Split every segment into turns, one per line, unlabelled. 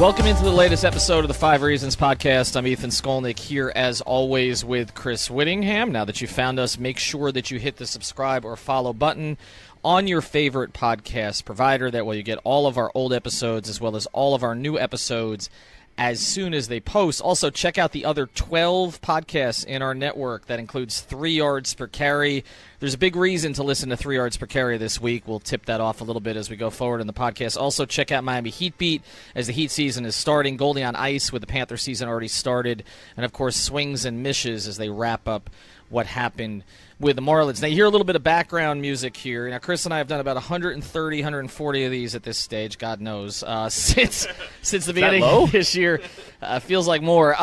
Welcome into the latest episode of the 5 Reasons Podcast. I'm Ethan Skolnick here, as always, with Chris Whittingham. Now that you found us, make sure that you hit the subscribe or follow button on your favorite podcast provider. That way you get all of our old episodes as well as all of our new episodes as soon as they post. Also, check out the other 12 podcasts in our network. That includes 3 yards per carry. There's a big reason to listen to 3 yards per carry this week. We'll tip that off a little bit as we go forward in the podcast. Also, check out Miami Heat Beat as the Heat season is starting. Goldie on Ice with the Panther season already started. And, of course, Swings and Mishes as they wrap up what happened with the Marlins. Now, you hear a little bit of background music here. Now, Chris and I have done about 130, 140 of these at this stage, God knows, since the beginning of this year. Feels like more.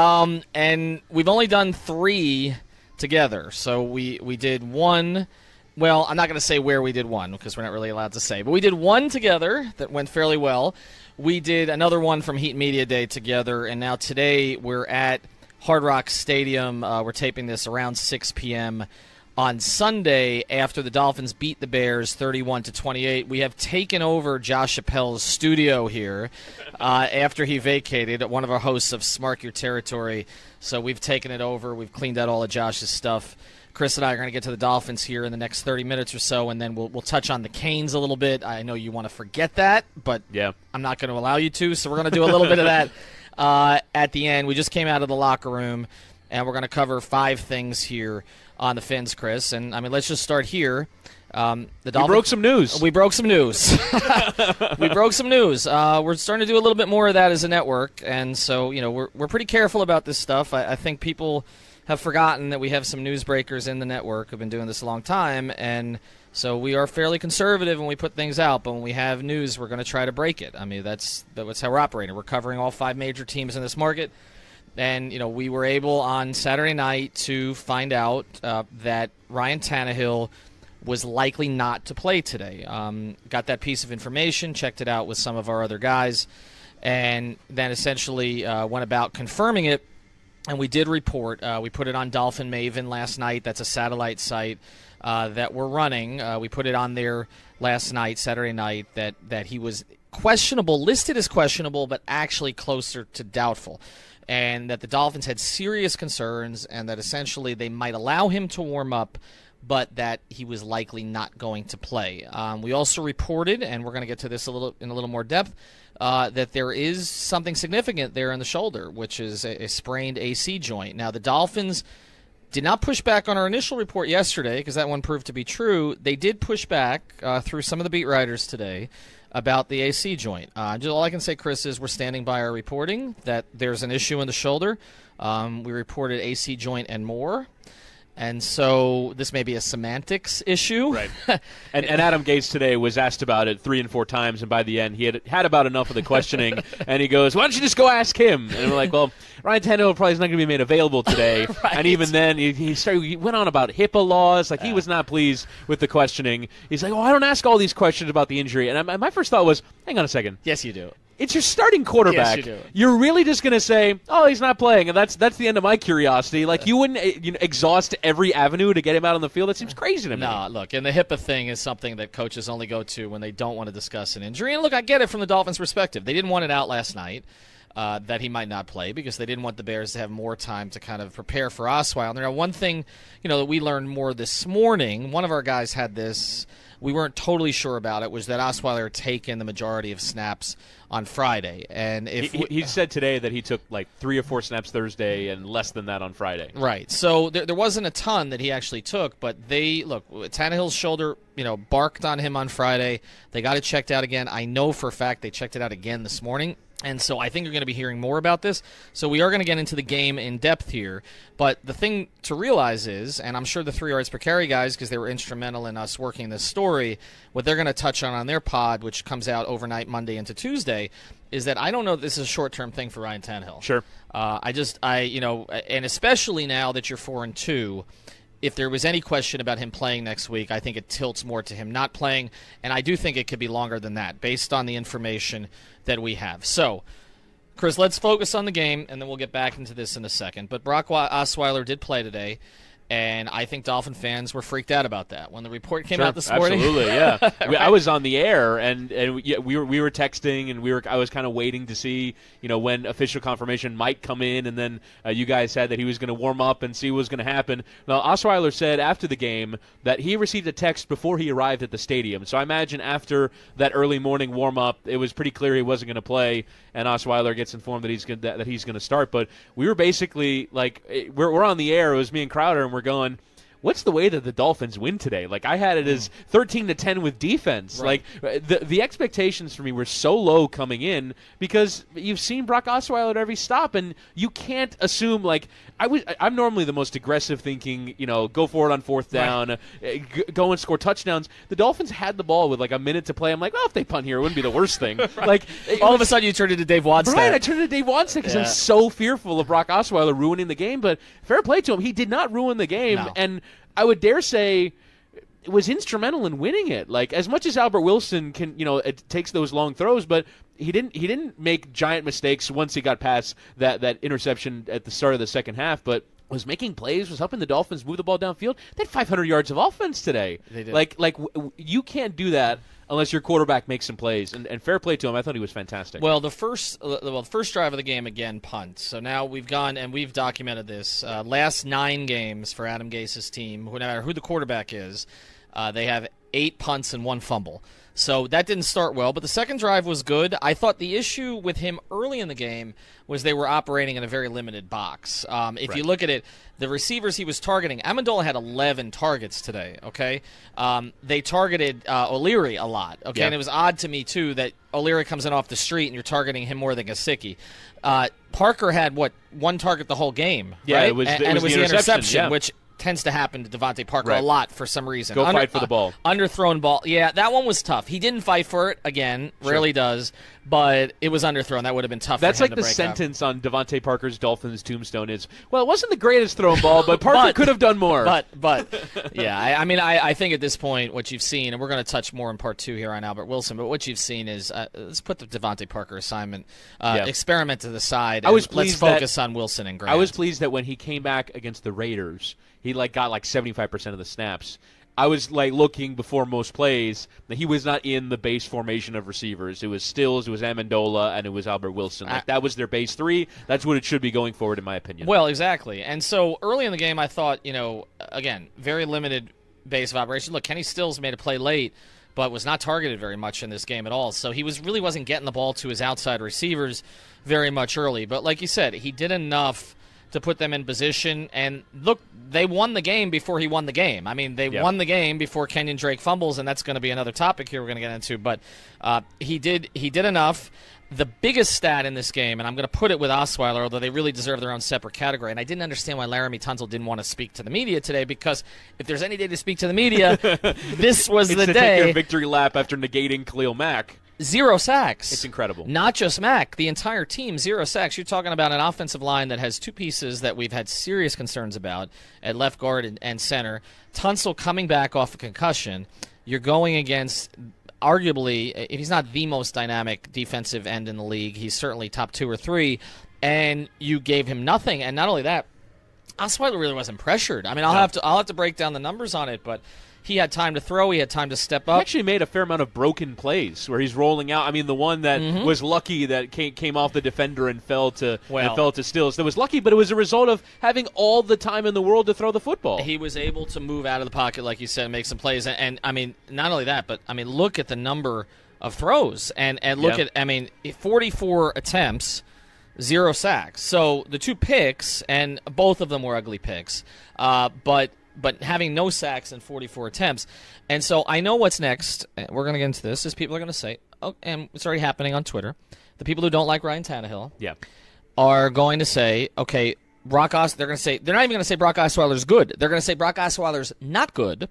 And we've only done 3 together. So we did one. Well, I'm not going to say where we did one because we're not really allowed to say. But we did one together that went fairly well. We did another one from Heat Media Day together. And now today we're at Hard Rock Stadium. We're taping this around 6 p.m. on Sunday after the Dolphins beat the Bears 31-28. We have taken over Josh Chappelle's studio here after he vacated, one of our hosts of Smart Your Territory. So we've taken it over. We've cleaned out all of Josh's stuff. Chris and I are going to get to the Dolphins here in the next 30 minutes or so, and then we'll touch on the Canes a little bit. I know you want to forget that, but yeah, I'm not going to allow you to, so we're going to do a little bit of that at the end. We just came out of the locker room, and we're going to cover 5 things here on the Fins, Chris. And, I mean, let's just start here. The Dolphins,
we broke some news.
We broke some news. We broke some news. We're starting to do a little bit more of that as a network, and so, you know, we're pretty careful about this stuff. I think people have forgotten that we have some newsbreakers in the network who've been doing this a long time, and so we are fairly conservative when we put things out, but when we have news, we're going to try to break it. I mean, that's how we're operating. We're covering all 5 major teams in this market. And, you know, we were able on Saturday night to find out that Ryan Tannehill was likely not to play today. Got that piece of information, checked it out with some of our other guys, and then essentially went about confirming it. And we did report. We put it on Dolphin Maven last night. That's a satellite site that we're running. We put it on there last night, Saturday night, that he was questionable, listed as questionable, but actually closer to doubtful. And that the Dolphins had serious concerns and that essentially they might allow him to warm up, but that he was likely not going to play. We also reported, and we're going to get to this in a little more depth, that there is something significant there in the shoulder, which is a sprained AC joint. Now, the Dolphins did not push back on our initial report yesterday because that one proved to be true. They did push back through some of the beat writers today about the AC joint. All I can say, Chris, is we're standing by our reporting that there's an issue in the shoulder. We reported AC joint and more. And so this may be a semantics issue.
Right. And Adam Gase today was asked about it 3 and 4 times, and by the end he had about enough of the questioning, and he goes, why don't you just go ask him? And we're like, well, Ryan Tannehill probably is not going to be made available today. Right. And even then he went on about HIPAA laws. Like, he was not pleased with the questioning. He's like, oh, I don't ask all these questions about the injury. And my first thought was, hang on a second.
Yes, you do.
It's your starting quarterback.
Yes, you do.
You're really just going to say, oh, he's not playing, and that's the end of my curiosity. Like, you wouldn't exhaust every avenue to get him out on the field? That seems crazy to me.
No, look, and the HIPAA thing is something that coaches only go to when they don't want to discuss an injury. And look, I get it from the Dolphins' perspective. They didn't want it out last night that he might not play because they didn't want the Bears to have more time to kind of prepare for Osweiler. Now, one thing, that we learned more this morning, one of our guys had this, we weren't totally sure about it, was that Osweiler had taken the majority of snaps on Friday. And if
he said today that he took like 3 or 4 snaps Thursday and less than that on Friday.
Right. So there wasn't a ton that he actually took, but Tannehill's shoulder, barked on him on Friday. They got it checked out again. I know for a fact they checked it out again this morning. And so I think you're going to be hearing more about this. So we are going to get into the game in depth here. But the thing to realize is, and I'm sure the 3 yards per carry guys, because they were instrumental in us working this story, what they're going to touch on their pod, which comes out overnight Monday into Tuesday, is that I don't know if this is a short-term thing for Ryan Tannehill.
Sure.
And especially now that you're 4-2, if there was any question about him playing next week, I think it tilts more to him not playing, and I do think it could be longer than that based on the information that we have. So, Chris, let's focus on the game, and then we'll get back into this in a second. But Brock Osweiler did play today, And I think Dolphin fans were freaked out about that when the report came out this morning.
Absolutely, yeah.
Right?
I was on the air, and we were texting, and I was kind of waiting to see when official confirmation might come in, and then you guys said that he was going to warm up and see what was going to happen. Now, Osweiler said after the game that he received a text before he arrived at the stadium. So I imagine after that early morning warm up, it was pretty clear he wasn't going to play, and Osweiler gets informed that he's going to start. But we were basically like, we're on the air. It was me and Crowder, and we're going, what's the way that the Dolphins win today? Like, I had it as 13-10 with defense.
Right.
Like, the expectations for me were so low coming in because you've seen Brock Osweiler at every stop, and you can't assume, like, I'm normally the most aggressive thinking, go for it on fourth down, go and score touchdowns. The Dolphins had the ball with like a minute to play. I'm like, if they punt here, it wouldn't be the worst thing.
Right.
Like,
all of a sudden you turned into Dave Wannstedt.
Right, I turned into Dave Wannstedt because I was so fearful of Brock Osweiler ruining the game. But fair play to him, he did not ruin the game,
No.
and I would dare say it was instrumental in winning it. Like, as much as Albert Wilson can, it takes those long throws, but he didn't make giant mistakes once he got past that interception at the start of the second half, but was making plays, was helping the Dolphins move the ball downfield. They had 500 yards of offense today.
They did.
Like you can't do that unless your quarterback makes some plays. And fair play to him. I thought he was fantastic.
Well, the first drive of the game, again, punt. So now we've gone and we've documented this. Last 9 games for Adam Gase's team, no matter who the quarterback is, they have 8 punts and 1 fumble. So that didn't start well, but the second drive was good. I thought the issue with him early in the game was they were operating in a very limited box. If you look at it, the receivers he was targeting, Amendola had 11 targets today, okay? They targeted O'Leary a lot, okay?
Yeah.
And it was odd to me, too, that O'Leary comes in off the street and you're targeting him more than Gesicki. Parker had, 1 target the whole game,
Yeah,
right?
it was
and it was the interception,
yeah.
which tends to happen to Devontae Parker
Right.
a lot for some reason.
Go fight for the ball.
Underthrown ball. Yeah, that one was tough. He didn't fight for it, again, rarely does, but it was underthrown. That would have been tough
That's
for him
like
to
the
break
sentence on Devontae Parker's Dolphins tombstone is, well, it wasn't the greatest thrown ball, but Parker could have done more.
But yeah, I think at this point what you've seen, and we're going to touch more in part 2 here on Albert Wilson, but what you've seen is, let's put the Devontae Parker assignment, experiment to the side, and let's focus on Wilson and Grant.
I was pleased that when he came back against the Raiders, he got 75% of the snaps. I was looking before most plays that he was not in the base formation of receivers. It was Stills, it was Amendola, and it was Albert Wilson. That was their base 3. That's what it should be going forward, in my opinion.
Well, exactly. And so early in the game, I thought, again, very limited base of operation. Look, Kenny Stills made a play late, but was not targeted very much in this game at all. So he really wasn't getting the ball to his outside receivers very much early. But like you said, he did enough to put them in position. And look, they won the game before he won the game. I mean, they won the game before Kenyon Drake fumbles, and that's going to be another topic here we're going to get into. But he did enough. The biggest stat in this game, and I'm going to put it with Osweiler, although they really deserve their own separate category, and I didn't understand why Laramie Tunsil didn't want to speak to the media today, because if there's any day to speak to the media, this was the day.
Take your victory lap after negating Khalil Mack.
0 sacks.
It's incredible.
Not just Mack, the entire team, 0 sacks. You're talking about an offensive line that has 2 pieces that we've had serious concerns about at left guard and center. Tunsil coming back off a concussion. You're going against, arguably, if he's not the most dynamic defensive end in the league, he's certainly top 2 or 3, and you gave him nothing. And not only that, Osweiler really wasn't pressured. I mean, I'll have to break down the numbers on it, but he had time to throw. He had time to step up.
He actually made a fair amount of broken plays where he's rolling out. I mean, the one that was lucky that came off the defender and fell to Stills. That was lucky, but it was a result of having all the time in the world to throw the football.
He was able to move out of the pocket, like you said, and make some plays. And I mean, not only that, but I mean, look at the number of throws and look at, I mean, 44 attempts, 0 sacks. So the 2 picks, and both of them were ugly picks, but having no sacks in 44 attempts. And so I know what's next. We're going to get into this, is people are going to say, and it's already happening on Twitter, the people who don't like Ryan Tannehill are going to say, okay, they're not even going to say Brock Osweiler's good. They're going to say Brock Osweiler's not good.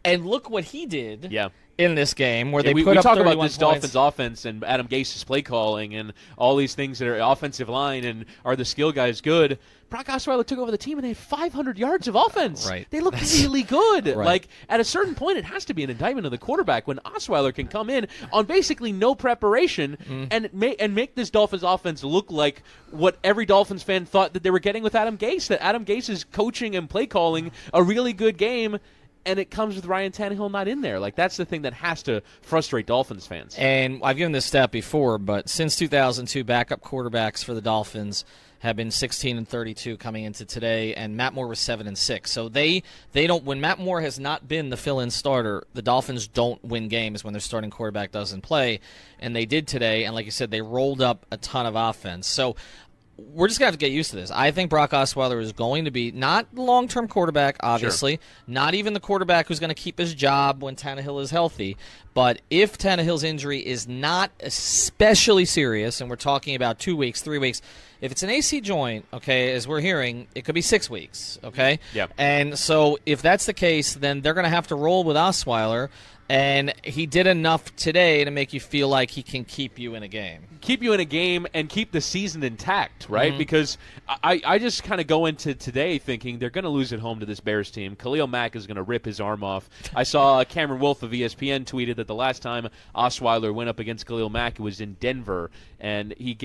And look what he did.
Yeah.
In this game where they
we
put up
talk
31
about this
points.
Dolphins offense and Adam Gase's play calling and all these things that are offensive line and are the skill guys good. Brock Osweiler took over the team and they had 500 yards of offense.
Right.
They looked really good.
Right.
Like, at a certain point, it has to be an indictment of the quarterback when Osweiler can come in on basically no preparation and make this Dolphins offense look like what every Dolphins fan thought that they were getting with Adam Gase, that Adam Gase is coaching and play calling a really good game. And it comes with Ryan Tannehill not in there. Like, that's the thing that has to frustrate Dolphins fans.
And I've given this stat before, but since 2002, backup quarterbacks for the Dolphins have been 16-32 coming into today, and Matt Moore was 7-6. So they don't. When Matt Moore has not been the fill-in starter, the Dolphins don't win games when their starting quarterback doesn't play, and they did today. And like you said, they rolled up a ton of offense. So we're just going to have to get used to this. I think Brock Osweiler is going to be not the long-term quarterback, obviously, not even the quarterback who's going to keep his job when Tannehill is healthy. But if Tannehill's injury is not especially serious, and we're talking about 2 weeks, 3 weeks, if it's an AC joint, okay, as we're hearing, it could be 6 weeks, okay?
Yep.
And so if that's the case, then they're going to have to roll with Osweiler. And he did enough today to make you feel like he can keep you in a game.
Keep you in a game and keep the season intact, right? Because I just kind of go into today thinking they're going to lose at home to this Bears team. Khalil Mack is going to rip his arm off. I saw Cameron Wolfe of ESPN tweeted that the last time Osweiler went up against Khalil Mack, it was in Denver, and he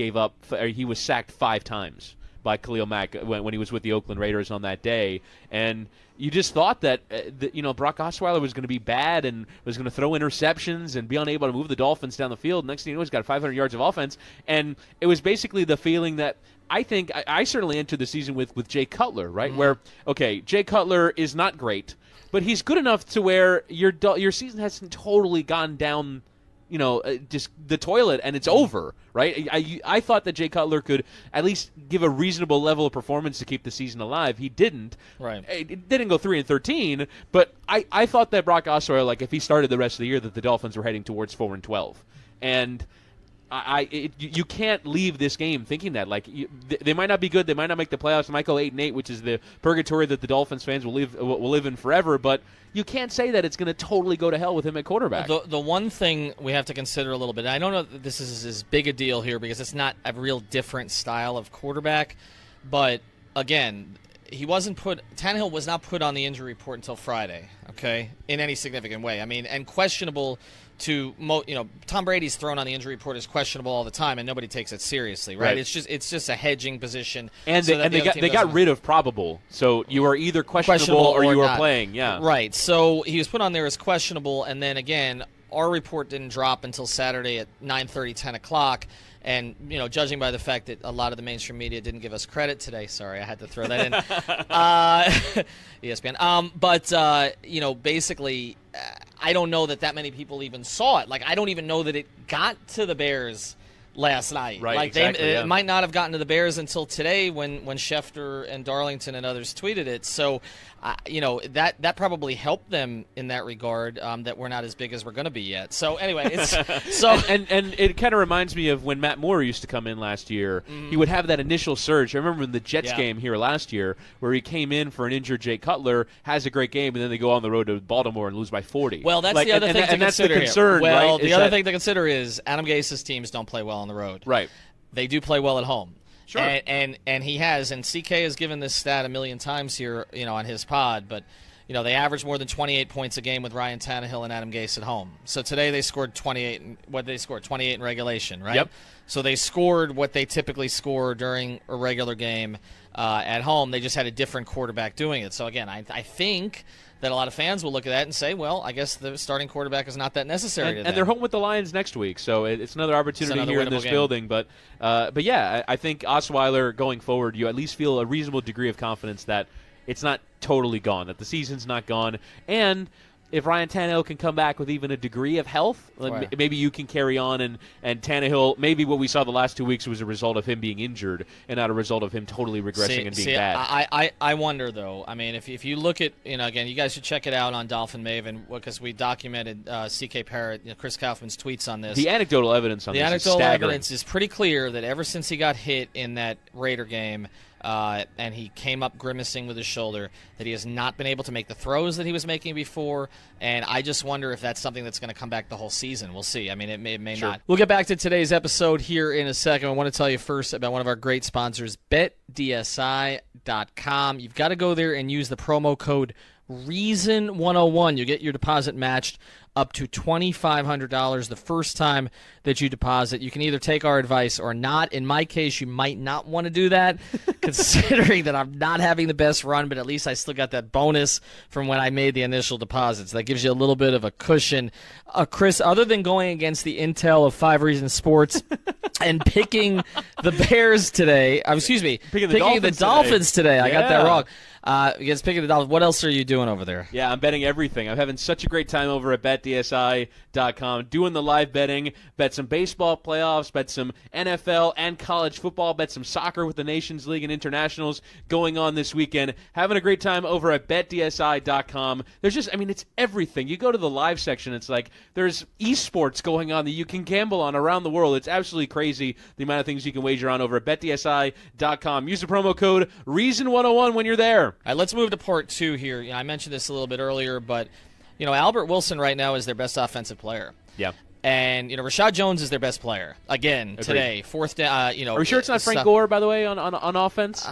was sacked 5 times by Khalil Mack when he was with the Oakland Raiders on that day. And you just thought that Brock Osweiler was going to be bad and was going to throw interceptions and be unable to move the Dolphins down the field. Next thing you know, he's got 500 yards of offense. And it was basically the feeling that I think I certainly entered the season with Jay Cutler, right? Where, okay, Jay Cutler is not great, but he's good enough to where your season hasn't totally gone down just the toilet and it's over, right? I thought that Jay Cutler could at least give a reasonable level of performance to keep the season alive. He didn't.
Right.
It didn't go 3-13, but I thought that Brock Osweiler, like if he started the rest of the year, that the Dolphins were heading towards 4-12, and you can't leave this game thinking that. Like, they might not be good, they might not make the playoffs, they might go 8-8, which is the purgatory that the Dolphins fans will live in forever. But you can't say that it's going to totally go to hell with him at quarterback.
The one thing we have to consider a little bit, and I don't know that this is as big a deal here because it's not a real different style of quarterback, but again, Tannehill was not put on the injury report until Friday, okay, in any significant way. I mean, and questionable to Tom Brady's thrown on the injury report is questionable all the time, and nobody takes it seriously, right? It's just a hedging position.
And they got rid of probable, so you are either questionable or you are playing, yeah.
Right. So he was put on there as questionable, and then again, our report didn't drop until Saturday at 9:30, 10 o'clock. And, judging by the fact that a lot of the mainstream media didn't give us credit today, sorry, I had to throw that in, ESPN. But basically, I don't know that many people even saw it. Like, I don't even know that it got to the Bears last night.
Right,
like
exactly,
it might not have gotten to the Bears until today when Schefter and Darlington and others tweeted it. So, that probably helped them in that regard, that we're not as big as we're going to be yet. So anyway, it's
and it kind of reminds me of when Matt Moore used to come in last year. He would have that initial surge. I remember in the Jets game here last year where he came in for an injured Jay Cutler, has a great game, and then they go on the road to Baltimore and lose by 40.
Well, that's the other thing to consider.
And that's the concern,
here. Well,
right?
the other thing to consider is Adam Gase's teams don't play well on the road.
Right.
They do play well at home.
Sure.
And he has, and CK has given this stat a million times here, on his pod, but they average more than 28 points a game with Ryan Tannehill and Adam Gase at home. So today they scored 28. What they scored? 28 in regulation, right?
Yep.
So they scored what they typically score during a regular game at home. They just had a different quarterback doing it. So again, I think that a lot of fans will look at that and say, well, I guess the starting quarterback is not that necessary.
And they're home with the Lions next week, so it's another opportunity here in this building. But yeah, I think Osweiler going forward, you at least feel a reasonable degree of confidence that it's not totally gone, that the season's not gone. And if Ryan Tannehill can come back with even a degree of health, maybe you can carry on. And Tannehill, maybe what we saw the last 2 weeks was a result of him being injured and not a result of him totally regressing and being bad.
I wonder, though. I mean, if you look at, again, you guys should check it out on Dolphin Maven because we documented CK Parrott, Chris Kaufman's tweets on this.
The anecdotal evidence on this is staggering.
The anecdotal evidence is pretty clear that ever since he got hit in that Raider game, and he came up grimacing with his shoulder, that he has not been able to make the throws that he was making before, and I just wonder if that's something that's going to come back the whole season. We'll see. I mean, it may not. We'll get back to today's episode here in a second. I want to tell you first about one of our great sponsors, BetDSI.com. You've got to go there and use the promo code Reason101. You get your deposit matched up to $2,500 the first time that you deposit. You can either take our advice or not. In my case, you might not want to do that, considering that I'm not having the best run, but at least I still got that bonus from when I made the initial deposits. That gives you a little bit of a cushion. Chris, other than going against the intel of 5 Reasons Sports and picking the Bears today, picking the Dolphins today. I got that wrong. Against picking the Dolphins, what else are you doing over there?
Yeah, I'm betting everything. I'm having such a great time over at BetDSI.com, doing the live betting, bet some baseball playoffs, bet some NFL and college football, bet some soccer with the Nations League and Internationals going on this weekend. Having a great time over at BetDSI.com. There's just, it's everything. You go to the live section, it's like there's esports going on that you can gamble on around the world. It's absolutely crazy the amount of things you can wager on over at BetDSI.com. Use the promo code Reason101 when you're there.
All right, let's move to part 2 here. I mentioned this a little bit earlier, but Albert Wilson right now is their best offensive player.
Yeah.
And Rashad Jones is their best player again today. Fourth down.
Are we sure it's not Frank Gore, by the way, on offense?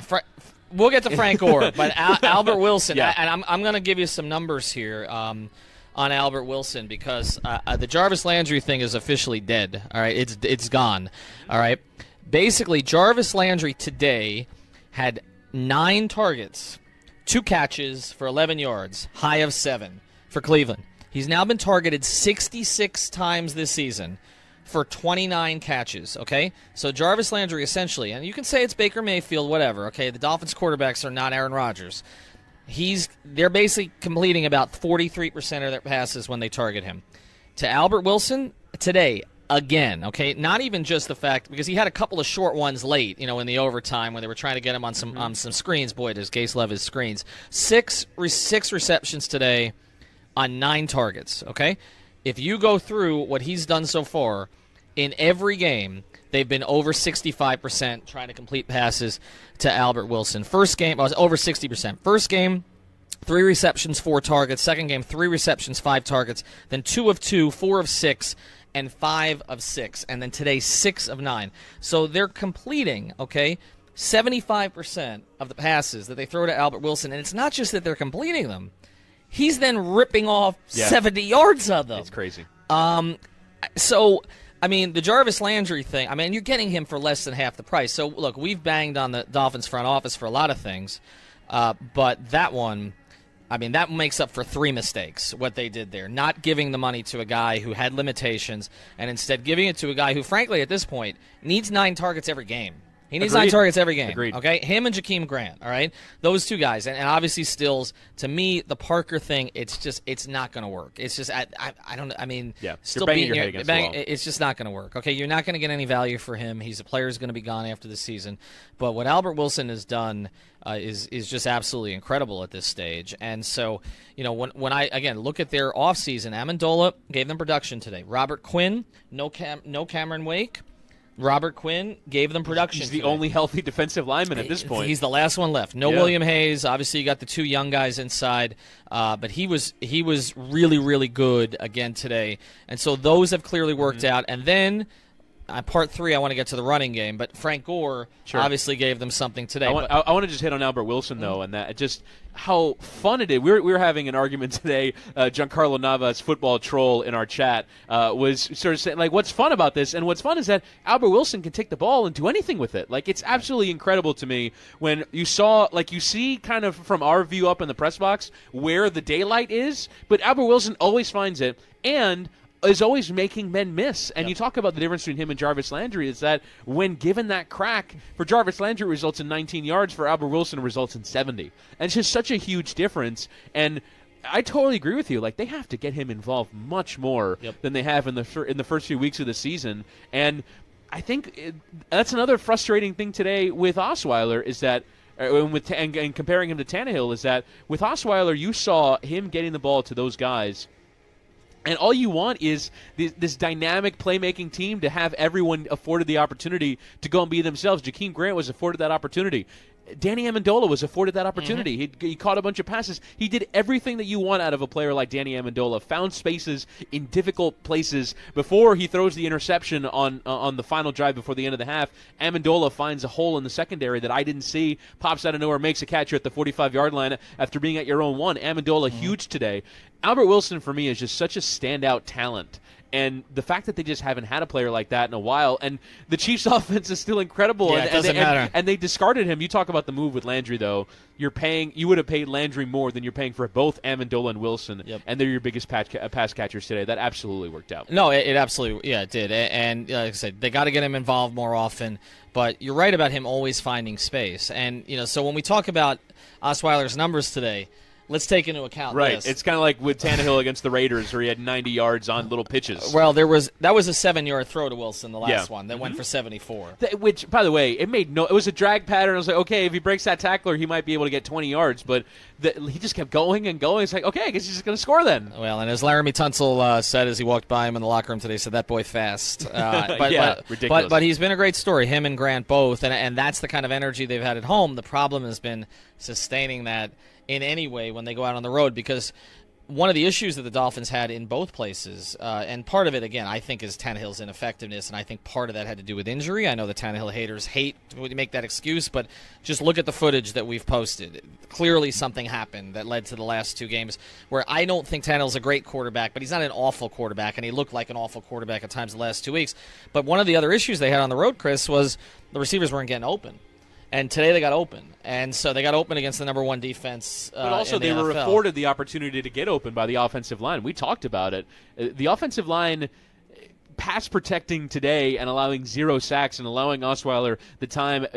We'll get to Frank Gore, but Albert Wilson.
Yeah.
And I'm going to give you some numbers here on Albert Wilson because the Jarvis Landry thing is officially dead. All right, it's gone. All right. Basically, Jarvis Landry today had 9 targets, 2 catches for 11 yards, high of 7 for Cleveland. He's now been targeted 66 times this season for 29 catches, okay? So Jarvis Landry essentially, and you can say it's Baker Mayfield, whatever, okay? The Dolphins quarterbacks are not Aaron Rodgers. They're basically completing about 43% of their passes when they target him. To Albert Wilson, today, again, okay? Not even just the fact, because he had a couple of short ones late, in the overtime when they were trying to get him on some screens. Boy, does Gase love his screens. 6 receptions today on 9 targets, okay? If you go through what he's done so far, in every game, they've been over 65% trying to complete passes to Albert Wilson. First game, I was over 60%. First game, 3 receptions, 4 targets. Second game, 3 receptions, 5 targets. Then 2 of 2, 4 of 6, and 5 of 6. And then today, 6 of 9. So they're completing, okay, 75% of the passes that they throw to Albert Wilson. And it's not just that they're completing them. He's then ripping off 70 yards of them.
It's crazy.
So, the Jarvis Landry thing, you're getting him for less than half the price. So, look, we've banged on the Dolphins front office for a lot of things. But that one, that makes up for 3 mistakes, what they did there. Not giving the money to a guy who had limitations and instead giving it to a guy who, frankly, at this point, needs 9 targets every game. He needs 9 targets every game.
Agreed.
Okay, him and Jakeem Grant. All right, those 2 guys, and obviously Stills. To me, the Parker thing, it's not going to work. It's just I don't.
Still banging your head against the wall.
It's just not going to work. Okay, you're not going to get any value for him. He's a player who's going to be gone after the season. But what Albert Wilson has done is just absolutely incredible at this stage. And so when I again look at their offseason, Amendola gave them production today. Robert Quinn, no Cameron Wake. Robert Quinn gave them production.
He's the only healthy defensive lineman at this point.
He's the last one left. No William Hayes. Obviously, you got the 2 young guys inside, but he was really, really good again today. And so those have clearly worked out. And then part 3, I want to get to the running game, but Frank Gore obviously gave them something today.
I want to just hit on Albert Wilson, though, and that just how fun it is. We were having an argument today. Giancarlo Navas, football troll in our chat, was sort of saying, what's fun about this? And what's fun is that Albert Wilson can take the ball and do anything with it. It's absolutely incredible to me when you see kind of from our view up in the press box where the daylight is, but Albert Wilson always finds it, and is always making men miss. And you talk about the difference between him and Jarvis Landry is that when given that crack, for Jarvis Landry it results in 19 yards, for Albert Wilson it results in 70. And it's just such a huge difference. And I totally agree with you. They have to get him involved much more than they have in the first few weeks of the season. And I think that's another frustrating thing today with Osweiler is that and comparing him to Tannehill is that with Osweiler you saw him getting the ball to those guys. And all you want is this dynamic playmaking team to have everyone afforded the opportunity to go and be themselves. Jakeem Grant was afforded that opportunity. Danny Amendola was afforded that opportunity. He caught a bunch of passes. He did everything that you want out of a player like Danny Amendola. Found spaces in difficult places before he throws the interception on the final drive before the end of the half. Amendola finds a hole in the secondary that I didn't see. Pops out of nowhere, makes a catch at the 45-yard line after being at your own one. Amendola huge today. Albert Wilson for me is just such a standout talent. And the fact that they just haven't had a player like that in a while, and the Chiefs' offense is still incredible,
Yeah, it doesn't matter.
And they discarded him. You talk about the move with Landry, though. You would have paid Landry more than you're paying for both Amendola and Wilson, and they're your biggest pass catchers today. That absolutely worked out.
No, it absolutely, it did. And like I said, they got to get him involved more often. But you're right about him always finding space. And so when we talk about Osweiler's numbers today, let's take into account this.
It's kind of like with Tannehill against the Raiders, where he had 90 yards on little pitches.
Well, that was a 7-yard throw to Wilson, the last one that went for 74.
Which, by the way, it was a drag pattern. I was like, okay, if he breaks that tackler, he might be able to get 20 yards. But he just kept going and going. It's like, okay, I guess he's just going to score then.
Well, and as Laramie Tunsil said as he walked by him in the locker room today, said that boy fast.
Ridiculous.
But he's been a great story. Him and Grant both, and that's the kind of energy they've had at home. The problem has been sustaining that in any way when they go out on the road, because one of the issues that the Dolphins had in both places, and part of it, again, I think is Tannehill's ineffectiveness, and I think part of that had to do with injury. I know the Tannehill haters hate to make that excuse, but just look at the footage that we've posted. Clearly something happened that led to the last two games where I don't think Tannehill's a great quarterback, but he's not an awful quarterback, and he looked like an awful quarterback at times the last 2 weeks. But one of the other issues they had on the road, Chris, was the receivers weren't getting open. And today they got open. And so they got open against the number one defense
But also
in the
they were
NFL.
afforded the opportunity to get open by the offensive line. We talked about it. The offensive line pass protecting today and allowing 0 sacks and allowing Osweiler the time.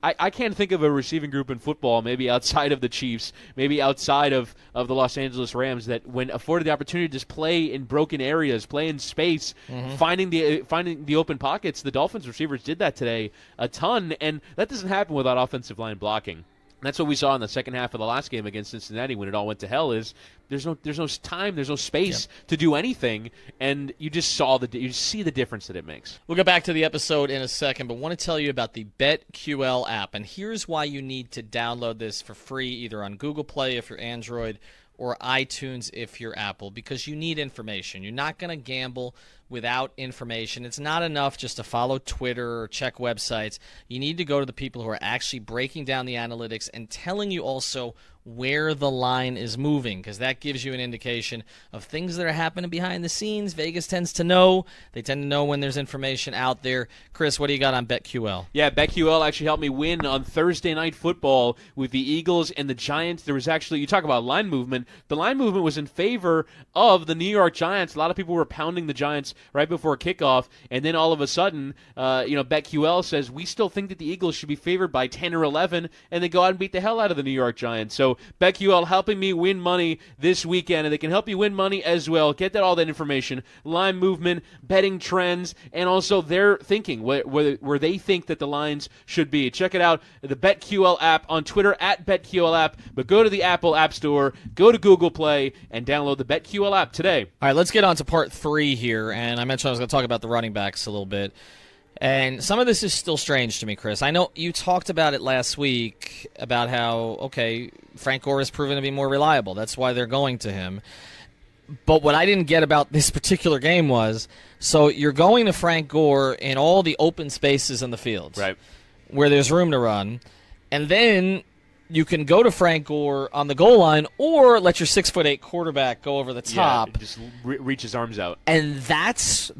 I can't think of a receiving group in football, maybe outside of the Chiefs, maybe outside of the Los Angeles Rams, that when afforded the opportunity to just play in broken areas, play in space, finding the open pockets, the Dolphins receivers did that today a ton, and that doesn't happen without offensive line blocking. That's what we saw in the second half of the last game against Cincinnati when it all went to hell. Is there's no time, there's no space to do anything, and you just see the difference that it makes.
We'll get back to the episode in a second, but want to tell you about the BetQL app, and here's why you need to download this for free, either on Google Play if you're Android or iTunes if you're Apple, because you need information. You're not going to gamble without information. It's not enough just to follow Twitter or check websites. You need to go to the people who are actually breaking down the analytics and telling you also where the line is moving, because that gives you an indication of things that are happening behind the scenes. Vegas tends to know. They tend to know when there's information out there. Chris, what do you got on BetQL?
Yeah, BetQL actually helped me win on Thursday Night Football with the Eagles and the Giants. There was actually, you talk about line movement, the line movement was in favor of the New York Giants. A lot of people were pounding the Giants right before kickoff, and then all of a sudden, BetQL says, we still think that the Eagles should be favored by 10 or 11, and they go out and beat the hell out of the New York Giants. So BetQL helping me win money this weekend, and they can help you win money as well. Get all that information, line movement, betting trends, and also their thinking, where they think that the lines should be. Check it out, the BetQL app on Twitter, at BetQL app, but go to the Apple App Store, go to Google Play, and download the BetQL app today.
All right, let's get on to part 3 here, and I mentioned I was going to talk about the running backs a little bit. And some of this is still strange to me, Chris. I know you talked about it last week, about how, okay, Frank Gore has proven to be more reliable. That's why they're going to him. But what I didn't get about this particular game was, so you're going to Frank Gore in all the open spaces in the field,
right,
where there's room to run, and then you can go to Frank Gore on the goal line, or let your 6'8" quarterback go over the top.
Yeah, just reach his arms out.
And that's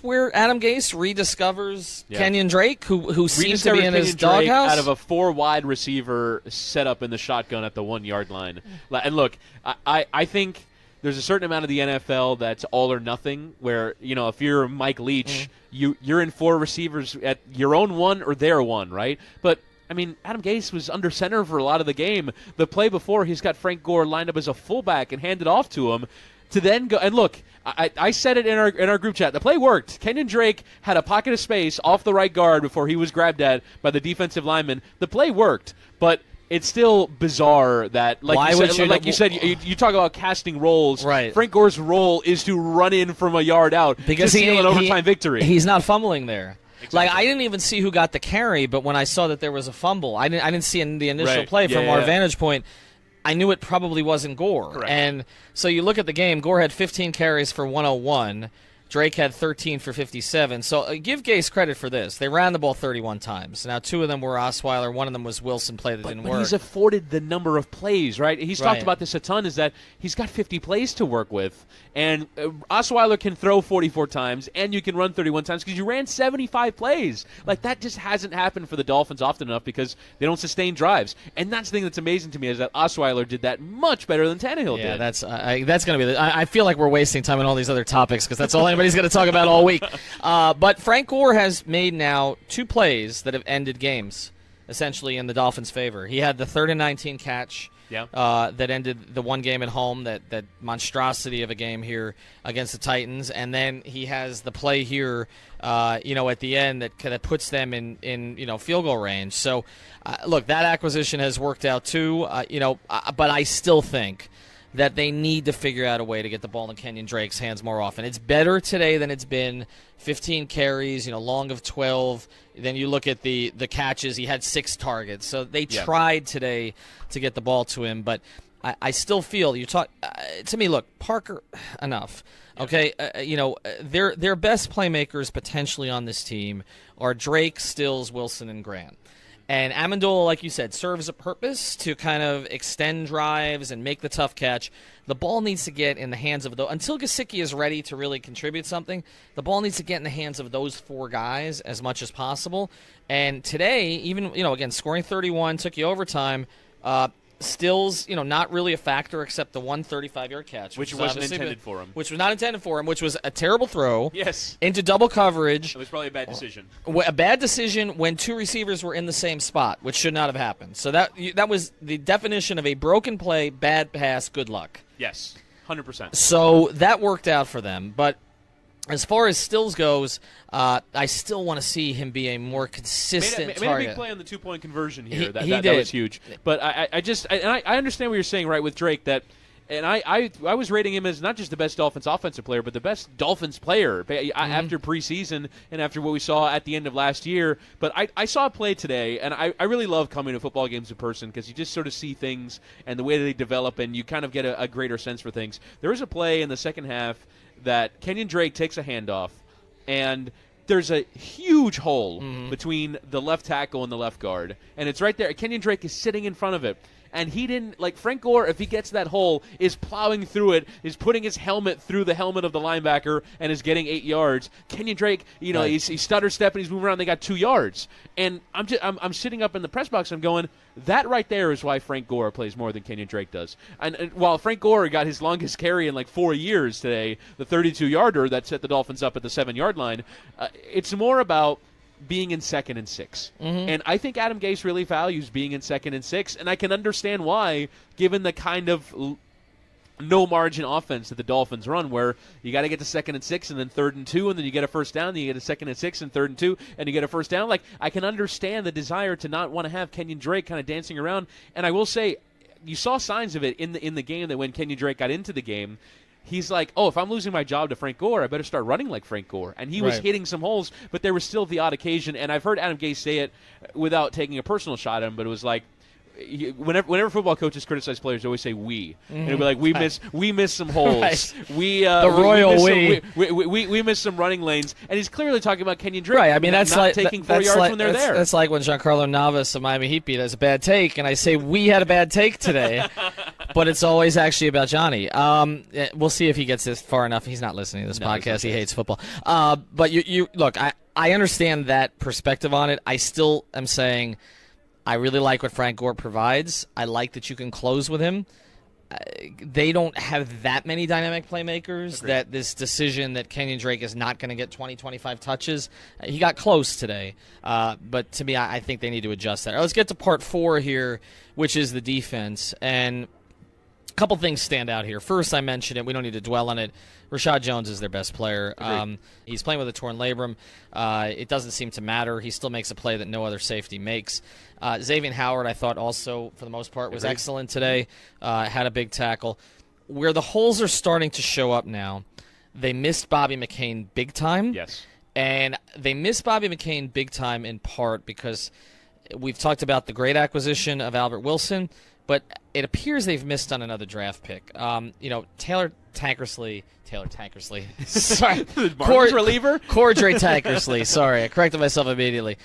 where Adam Gase rediscovers Kenyon Drake, who seems to be in his doghouse.
Out of a 4-wide receiver set up in the shotgun at the 1-yard line. And look, I think there's a certain amount of the NFL that's all or nothing, where, if you're Mike Leach, you're in 4 receivers at your own 1 or their 1, right? But I mean, Adam Gase was under center for a lot of the game. The play before, he's got Frank Gore lined up as a fullback and handed off to him to then go. And look, I said it in our group chat. The play worked. Kenyon Drake had a pocket of space off the right guard before he was grabbed at by the defensive lineman. The play worked, but it's still bizarre that, you said, you talk about casting roles.
Right.
Frank Gore's role is to run in from a yard out
because
to seal an overtime victory.
He's not fumbling there.
Exactly.
Like, I didn't even see who got the carry, but when I saw that there was a fumble, I didn't see the initial play from our vantage point. I knew it probably wasn't Gore.
Correct.
And so you look at the game, Gore had 15 carries for 101. Drake had 13 for 57. So give Gase credit for this. They ran the ball 31 times. Now, 2 of them were Osweiler. 1 of them was Wilson play that didn't work.
But he's afforded the number of plays, right? He's talked about this a ton, is that he's got 50 plays to work with. And Osweiler can throw 44 times, and you can run 31 times because you ran 75 plays. Like, that just hasn't happened for the Dolphins often enough because they don't sustain drives. And that's the thing that's amazing to me is that Osweiler did that much better than Tannehill did.
Yeah, that's going to be I feel like we're wasting time on all these other topics because that's all anybody's going to talk about all week. But Frank Gore has made now 2 plays that have ended games, essentially in the Dolphins' favor. He had the 3rd and 19 catch that ended the one game at home, that monstrosity of a game here against the Titans. And then he has the play here, at the end that puts them in field goal range. So, look, that acquisition has worked out too, but I still think that they need to figure out a way to get the ball in Kenyon Drake's hands more often. It's better today than it's been. 15 carries, long of 12. Then you look at the catches. He had 6 targets. So they tried today to get the ball to him. But I still feel, to me, look, Parker, enough. Okay, their best playmakers potentially on this team are Drake, Stills, Wilson, and Grant. And Amendola, like you said, serves a purpose to kind of extend drives and make the tough catch. The ball needs to get in the hands of until Gesicki is ready to really contribute something, the ball needs to get in the hands of those 4 guys as much as possible. And today, even, again, scoring 31, took you overtime, Stills, not really a factor except the 135-yard catch.
Which wasn't intended for him.
Which was not intended for him, which was a terrible throw.
Yes.
Into double coverage.
It was probably a bad decision.
A bad decision when 2 receivers were in the same spot, which should not have happened. So that was the definition of a broken play, bad pass, good luck.
Yes, 100%.
So that worked out for them. But as far as Stills goes, I still want to see him be a more consistent target.
Made a big play on the 2-point conversion here. That was huge. But I understand what you're saying, right, with Drake, that, and I was rating him as not just the best Dolphins offensive player, but the best Dolphins player after preseason and after what we saw at the end of last year. But I saw a play today, and I really love coming to football games in person because you just sort of see things and the way they develop, and you kind of get a greater sense for things. There was a play in the second half that Kenyon Drake takes a handoff, and there's a huge hole between the left tackle and the left guard, and it's right there. Kenyon Drake is sitting in front of it, and he didn't, like Frank Gore, if he gets that hole, is plowing through it, is putting his helmet through the helmet of the linebacker, and is getting 8 yards. Kenyon Drake, he's stutter stepping, he's moving around, they got 2 yards. And I'm sitting up in the press box, I'm going, that right there is why Frank Gore plays more than Kenyon Drake does. And while Frank Gore got his longest carry in like 4 years today, the 32-yarder that set the Dolphins up at the 7-yard line, it's more about being in 2nd and 6. And I think Adam Gase really values being in 2nd and 6, and I can understand why, given the kind of no-margin offense that the Dolphins run, where you got to get to 2nd and 6 and then 3rd and 2, and then you get a first down, then you get a 2nd and 6 and 3rd and 2, and you get a first down. Like, I can understand the desire to not want to have Kenyon Drake kind of dancing around. And I will say, you saw signs of it in the game that when Kenyon Drake got into the game, he's like, oh, if I'm losing my job to Frank Gore, I better start running like Frank Gore. And he was hitting some holes, but there was still the odd occasion. And I've heard Adam Gase say it without taking a personal shot at him, but it was like, whenever football coaches criticize players, they always say we. And it'll be like, we miss some holes. We miss some running lanes. And he's clearly talking about Kenyon Drake.
Right. I mean, that's
not
like
taking 4 yards when they're there.
That's like when Giancarlo Navas of Miami Heat beat has a bad take, and I say we had a bad take today. But it's always actually about Johnny. We'll see if he gets this far enough. He's not listening to this podcast. He hates football. But you look, I understand that perspective on it. I still am saying I really like what Frank Gore provides. I like that you can close with him. They don't have that many dynamic playmakers.
Agreed.
That this decision that Kenyon Drake is not going to get 20, 25 touches. He got close today. But to me, I think they need to adjust that. All right, let's get to part 4 here, which is the defense. And a couple things stand out here. First, I mentioned it. We don't need to dwell on it. Rashad Jones is their best player. He's playing with a torn labrum. It doesn't seem to matter. He still makes a play that no other safety makes. Xavier Howard, I thought also, for the most part, was excellent today. Had a big tackle. Where the holes are starting to show up now, they missed Bobby McCain big time.
Yes.
And they miss Bobby McCain big time in part because we've talked about the great acquisition of Albert Wilson, but it appears they've missed on another draft pick. Taylor Tankersley. Sorry.
Martin's reliever?
Cordray Tankersley. Sorry, I corrected myself immediately.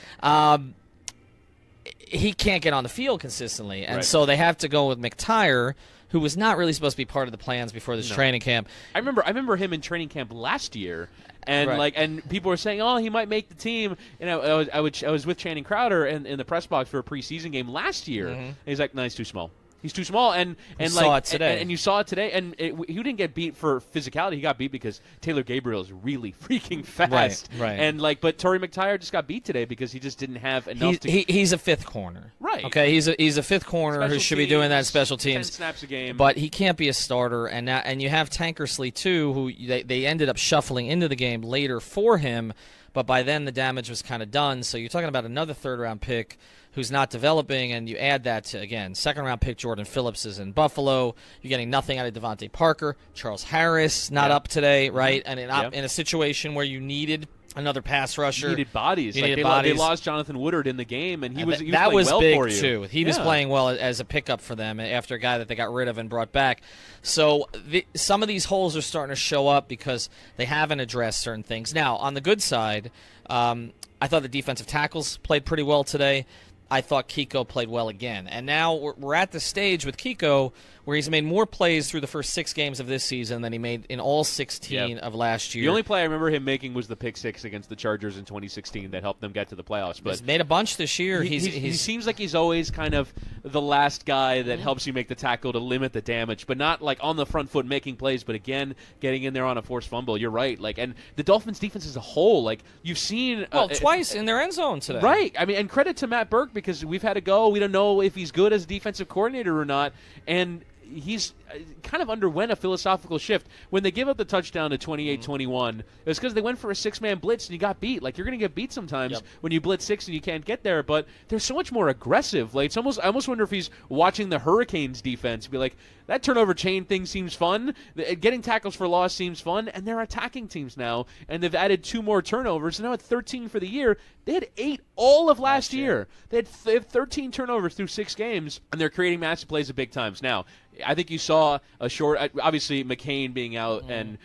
He can't get on the field consistently, and so they have to go with McTire, who was not really supposed to be part of the plans before this training camp.
I remember him in training camp last year, and and people were saying, "Oh, he might make the team." And I was with Channing Crowder in the press box for a preseason game last year, and he's like, "No, he's too small." He's too small, and
saw it today.
And you saw it today, and he didn't get beat for physicality. He got beat because Taylor Gabriel is really freaking fast.
Right.
And but Torrey McTire just got beat today because he just didn't have enough.
He's a fifth corner.
Right.
Okay. He's a fifth corner
special
who should be doing that in special
10
teams.
snaps a game.
But he can't be a starter, and you have Tankersley too, who they ended up shuffling into the game later for him. But by then the damage was kind of done. So you're talking about another third-round pick who's not developing, and you add that to, again, second-round pick Jordan Phillips is in Buffalo. You're getting nothing out of Devontae Parker. Charles Harris not up today, right? And in a situation where you needed another pass rusher.
You needed bodies. They lost Jonathan Woodard in the game, and he was
that
playing
was
well
big
for you.
too. He was playing well as a pickup for them after a guy that they got rid of and brought back. So some of these holes are starting to show up because they haven't addressed certain things. Now, on the good side, I thought the defensive tackles played pretty well today. I thought Kiko played well again. And now we're at the stage with Kiko where he's made more plays through the first 6 games of this season than he made in all 16 of last year.
The only play I remember him making was the pick 6 against the Chargers in 2016 that helped them get to the playoffs. But
he's made a bunch this year.
He seems like he's always kind of the last guy that helps you make the tackle to limit the damage, but not like on the front foot making plays, but again, getting in there on a forced fumble. You're right. And the Dolphins defense as a whole, you've seen
twice in their end zone today.
Right. I mean, and credit to Matt Burke because we've had to go. We don't know if he's good as a defensive coordinator or not, and he's kind of underwent a philosophical shift. When they give up the touchdown to 28-21, it was because they went for a 6-man blitz and you got beat. You're going to get beat sometimes when you blitz 6 and you can't get there, but they're so much more aggressive. I almost wonder if he's watching the Hurricanes defense and be like, that turnover chain thing seems fun. Getting tackles for loss seems fun, and they're attacking teams now, and they've added 2 more turnovers, and now at 13 for the year. They had 8 all of last year. They have 13 turnovers through 6 games, and they're creating massive plays at big times. Now, I think you saw a short, obviously McCain being out and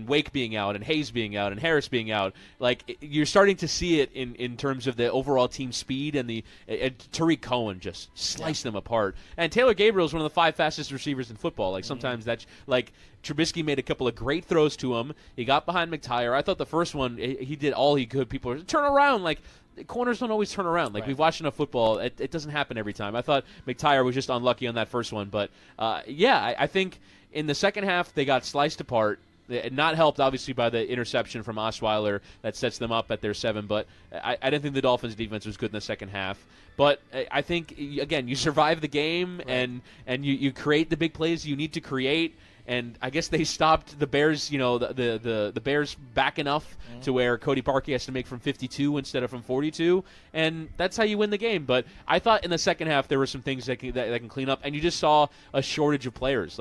Wake being out and Hayes being out and Harris being out. You're starting to see it in terms of the overall team speed and Tariq Cohen just sliced them apart. And Taylor Gabriel is one of the 5 fastest receivers in football. Sometimes that's Trubisky made a couple of great throws to him. He got behind McTire. I thought the first one he did all he could. People were turn around corners don't always turn around. We've watched enough football. It doesn't happen every time. I thought McTire was just unlucky on that first one. But, I think in the second half they got sliced apart. Not helped, obviously, by the interception from Osweiler that sets them up at their 7. But I didn't think the Dolphins' defense was good in the second half. But I think, again, you survive the game and you create the big plays you need to create. And I guess they stopped the Bears, the Bears back enough to where Cody Parkey has to make from 52 instead of from 42, and that's how you win the game. But I thought in the second half there were some things that can clean up, and you just saw a shortage of players.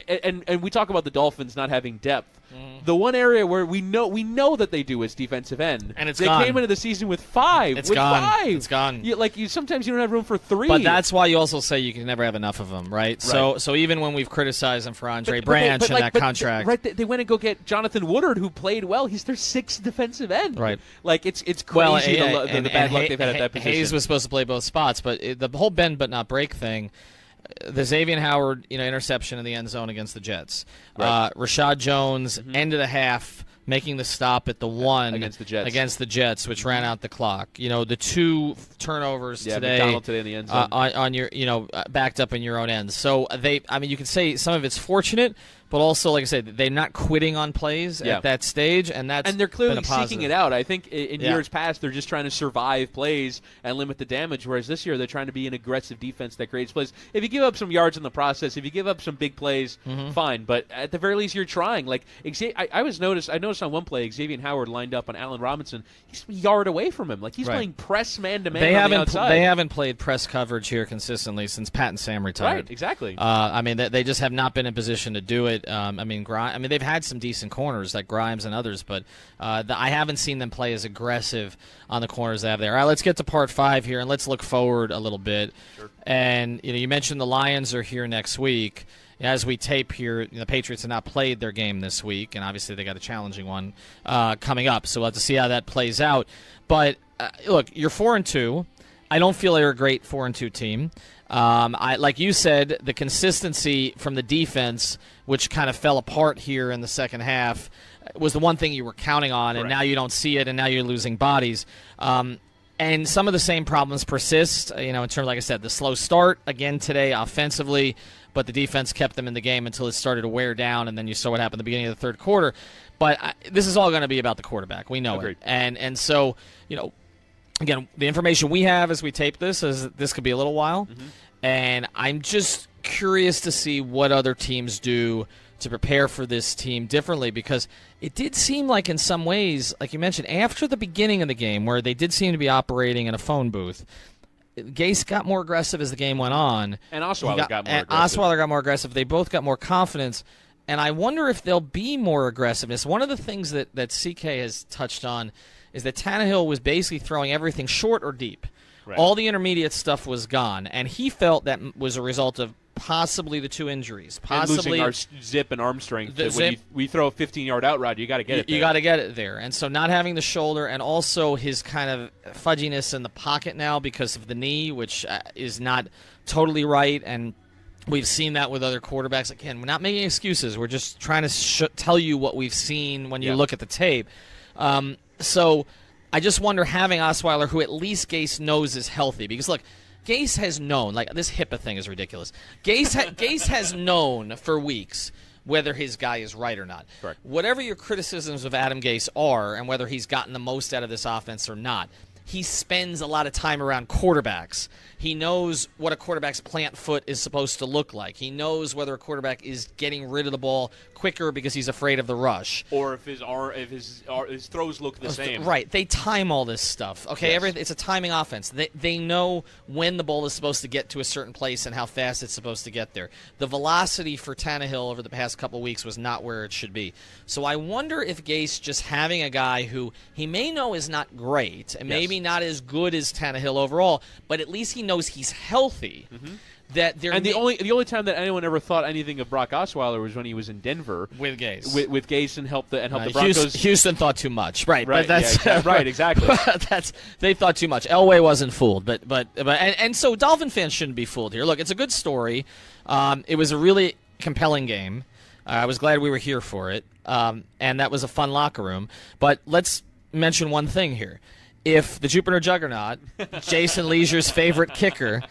And we talk about the Dolphins not having depth. The one area where we know that they do is defensive end,
and
they came into the season with 5.
It's gone. It's gone.
Sometimes you don't have room for 3.
But that's why you also say you can never have enough of them, right? So even when we've criticized them for Andre Branch and that contract,
they went and go get Jonathan Woodard, who played well. He's their 6th defensive end,
right?
It's crazy the bad luck they've had at that position.
Hayes was supposed to play both spots, but the whole bend but not break thing. The Xavier Howard, interception in the end zone against the Jets.
Right.
Rashad Jones, end of the half, making the stop at the 1
against the Jets,
which ran out the clock. The 2 turnovers today.
McDonald today in the end zone
on your, backed up in your own end. So you could say some of it's fortunate, but also, like I said, they're not quitting on plays at that stage, and they're
clearly seeking it out. I think in years past they're just trying to survive plays and limit the damage, whereas this year they're trying to be an aggressive defense that creates plays. If you give up some yards in the process, if you give up some big plays, fine, but at the very least you're trying. I noticed on one play Xavier Howard lined up on Allen Robinson. He's a yard away from him. He's playing press man-to-man on the outside.
They haven't played press coverage here consistently since Pat and Sam retired.
Right, exactly.
They just have not been in position to do it. bit. They've had some decent corners like Grimes and others, but I haven't seen them play as aggressive on the corners they have there. All right, let's get to part 5 here, and let's look forward a little bit.
Sure.
And you mentioned the Lions are here next week. As we tape here, the Patriots have not played their game this week, and obviously they got a challenging one coming up. So we'll have to see how that plays out. But look, you're 4-2. I don't feel they're a great 4-2 team. Like you said, the consistency from the defense, which kind of fell apart here in the second half, was the one thing you were counting on, and now you don't see it, and now you're losing bodies. And some of the same problems persist, in terms, like I said, the slow start again today offensively, but the defense kept them in the game until it started to wear down, and then you saw what happened at the beginning of the third quarter. But this is all going to be about the quarterback. We know
Agreed.
it. And so, again, the information we have as we tape this is this could be a little while. Mm-hmm. And I'm just curious to see what other teams do to prepare for this team differently, because it did seem like in some ways, like you mentioned, after the beginning of the game where they did seem to be operating in a phone booth, Gase got more aggressive as the game went on.
And Osweiler got more aggressive.
Osweiler got more aggressive. They both got more confidence. And I wonder if there'll be more aggressiveness. One of the things that CK has touched on is that Tannehill was basically throwing everything short or deep. Right. All the intermediate stuff was gone. And he felt that was a result of possibly the 2 injuries. Possibly
and losing our zip and arm strength. When we throw a 15-yard out route, you got to get it there.
You got to get it there. And so not having the shoulder, and also his kind of fudginess in the pocket now because of the knee, which is not totally right. And we've seen that with other quarterbacks. Again, we're not making excuses. We're just trying to tell you what we've seen when you look at the tape. So I just wonder, having Osweiler, who at least Gase knows is healthy, because look, Gase has known, like, this HIPAA thing is ridiculous. Gase has known for weeks whether his guy is right or not.
Correct.
Whatever your criticisms of Adam Gase are, and whether he's gotten the most out of this offense or not, he spends a lot of time around quarterbacks. He knows what a quarterback's plant foot is supposed to look like. He knows whether a quarterback is getting rid of the ball quicker because he's afraid of the rush,
or if his throws look the same.
Right. They time all this stuff. Okay,
yes.
It's a timing offense. They know when the ball is supposed to get to a certain place and how fast it's supposed to get there. The velocity for Tannehill over the past couple of weeks was not where it should be. So I wonder if Gase, just having a guy who he may know is not great and maybe not as good as Tannehill overall, but at least he knows he's healthy. Mm-hmm.
The only time that anyone ever thought anything of Brock Osweiler was when he was in Denver
with Gase,
with Gase and helped the Broncos.
Houston thought too much, right?
Right,
Right,
exactly.
They thought too much. Elway wasn't fooled, and so Dolphin fans shouldn't be fooled here. Look, it's a good story. It was a really compelling game. I was glad we were here for it, and that was a fun locker room. But let's mention one thing here. If the Jupiter Juggernaut, Jason Leisure's favorite kicker,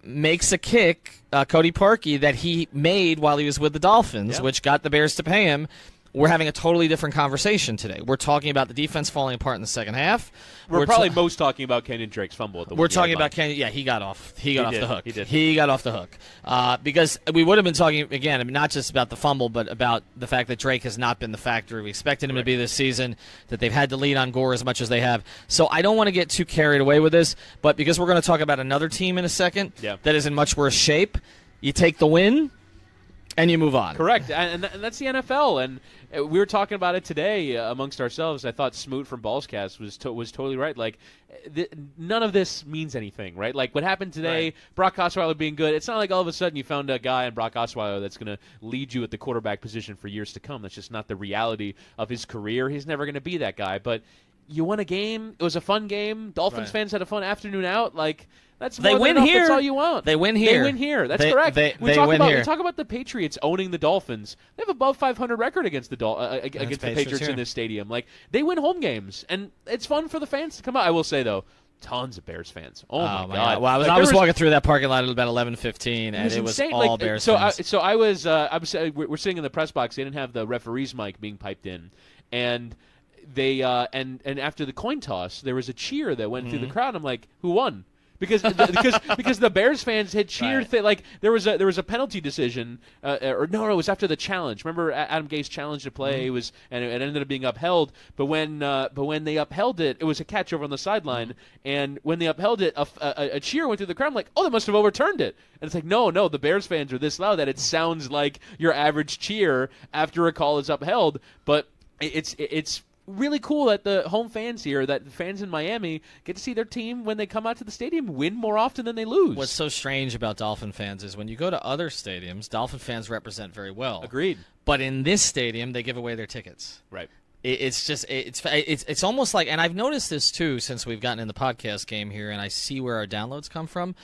makes a kick, Cody Parkey, that he made while he was with the Dolphins, which got the Bears to pay him, we're having a totally different conversation today. We're talking about the defense falling apart in the second half.
We're probably most talking about Kenyon Drake's fumble at the 1 yard line.
We're talking about Kenyon. Yeah, he got off. He got off the hook.
He did.
He got off the hook. Because we would have been talking, again, not just about the fumble, but about the fact that Drake has not been the factor we expected him to be this season, that they've had to lean on Gore as much as they have. So I don't want to get too carried away with this, but because we're going to talk about another team in a second that is in much worse shape, you take the win and you move on.
Correct, and that's the NFL. And we were talking about it today amongst ourselves. I thought Smoot from Ballscast was totally right. Like, none of this means anything, right? Like, what happened today, Brock Osweiler being good, it's not like all of a sudden you found a guy in Brock Osweiler that's going to lead you at the quarterback position for years to come. That's just not the reality of his career. He's never going to be that guy. But you won a game. It was a fun game. Dolphins fans had a fun afternoon out. Like, that's more than enough. That's all you want.
They win here.
They win here. That's correct. We talk about the Patriots owning the Dolphins. They have above 500 record against the Patriots in this stadium. Like, they win home games, and it's fun for the fans to come out. I will say, though, tons of Bears fans. Oh my God!
Well, I was walking through that parking lot at about 11:15, and it was all Bears fans.
I was we're sitting in the press box. They didn't have the referee's mic being piped in, and they and after the coin toss, there was a cheer that went through the crowd. I'm like, who won? because the Bears fans had cheered.
Right.
Like there was a penalty decision, or no, it was after the challenge. Remember Adam Gase challenged a play, and it ended up being upheld. But when they upheld it, it was a catch over on the sideline, and when they upheld it, a cheer went through the crowd. I'm like, oh, they must have overturned it. And it's like, no, the Bears fans are this loud that it sounds like your average cheer after a call is upheld. But it's really cool that the home fans here, that the fans in Miami, get to see their team when they come out to the stadium win more often than they lose.
What's so strange about Dolphin fans is when you go to other stadiums, Dolphin fans represent very well.
Agreed.
But in this stadium, they give away their tickets.
Right.
It's just it's almost like, and I've noticed this too since we've gotten in the podcast game here, and I see where our downloads come from,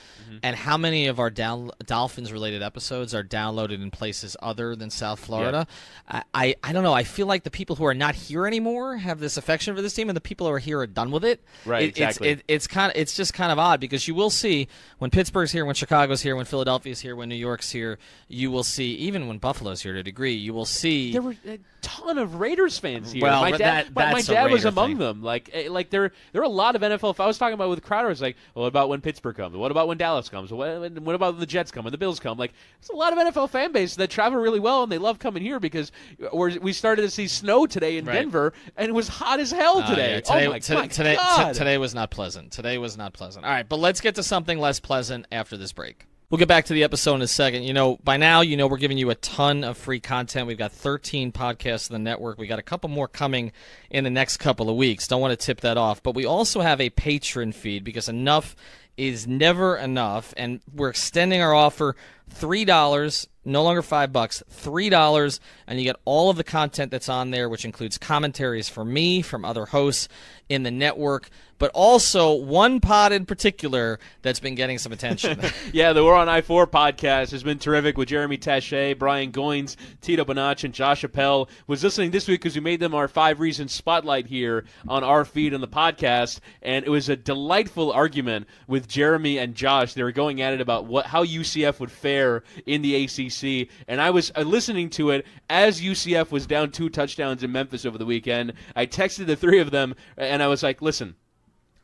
and how many of our Dolphins related episodes are downloaded in places other than South Florida. Yep. I don't know. I feel like the people who are not here anymore have this affection for this team, and the people who are here are done with it.
Right. Exactly.
It's just kind of odd because you will see when Pittsburgh's here, when Chicago's here, when Philadelphia's here, when New York's here, you will see, even when Buffalo's here to a degree, you will see
there were a ton of Raiders fans here.
Well,
my dad was among
thing.
them. Like there are a lot of NFL. If I was talking about with Crowder, it's like, well, what about when Pittsburgh comes? What about when Dallas comes? What about when the Jets come? When the Bills come? Like, there's a lot of NFL fan base that travel really well, and they love coming here because we started to see snow today in Denver, and it was hot as hell today.
Yeah. Today was not pleasant. Today was not pleasant. All right, but let's get to something less pleasant after this break. We'll get back to the episode in a second. By now, we're giving you a ton of free content. We've got 13 podcasts in the network. We got a couple more coming in the next couple of weeks. Don't want to tip that off. But we also have a patron feed because enough is never enough, and we're extending our offer $3, no longer $5, $3, and you get all of the content that's on there, which includes commentaries from me, from other hosts in the network, but also one pod in particular that's been getting some attention.
Yeah, the War on I-4 podcast has been terrific with Jeremy Taché, Brian Goins, Tito Bonach, and Josh Appel. Was listening this week because we made them our 5 Reasons Spotlight here on our feed on the podcast, and it was a delightful argument with Jeremy and Josh. They were going at it about how UCF would fare in the ACC, and I was listening to it as UCF was down 2 touchdowns in Memphis over the weekend. I texted the 3 of them, and I was like, listen,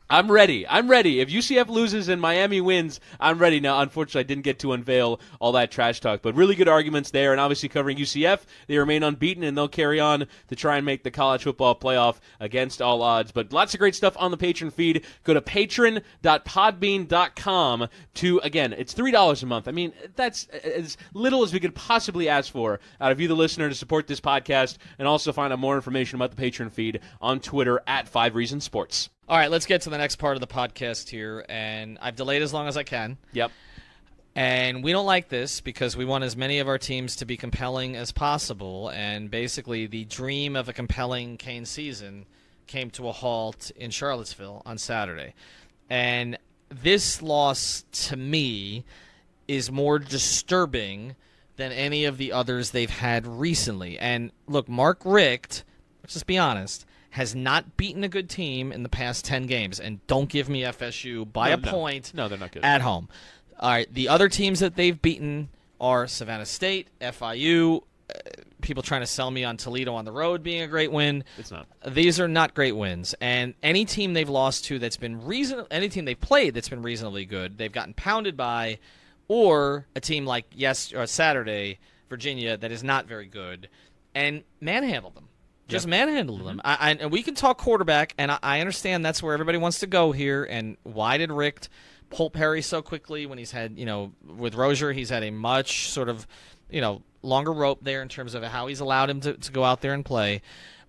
I'm ready. If UCF loses and Miami wins, I'm ready. Now, unfortunately, I didn't get to unveil all that trash talk, but really good arguments there, and obviously covering UCF. They remain unbeaten, and they'll carry on to try and make the college football playoff against all odds. But lots of great stuff on the Patreon feed. Go to patron.podbean.com to, again, it's $3 a month. I mean, that's as little as we could possibly ask for out of you, the listener, to support this podcast, and also find out more information about the Patreon feed on Twitter at 5 Reasons Sports.
All right, let's get to the next part of the podcast here, and I've delayed as long as I can.
Yep.
And we don't like this because we want as many of our teams to be compelling as possible, and basically the dream of a compelling Cane season came to a halt in Charlottesville on Saturday. And this loss, to me, is more disturbing than any of the others they've had recently. And look, Mark Richt, let's just be honest, has not beaten a good team in the past 10 games. And don't give me FSU by a point.
No, they're not good.
At home. All right, the other teams that they've beaten are Savannah State, FIU, people trying to sell me on Toledo on the road being a great win.
It's not.
These are not great wins. And any team they've lost to that's been any team they've played that's been reasonably good, they've gotten pounded by, or a team like Saturday, Virginia, that is not very good, and manhandled them. Just manhandled them. And we can talk quarterback, and I understand that's where everybody wants to go here. And why did Richt pull Perry so quickly when he's had, with Rozier, he's had a much sort of, longer rope there in terms of how he's allowed him to go out there and play.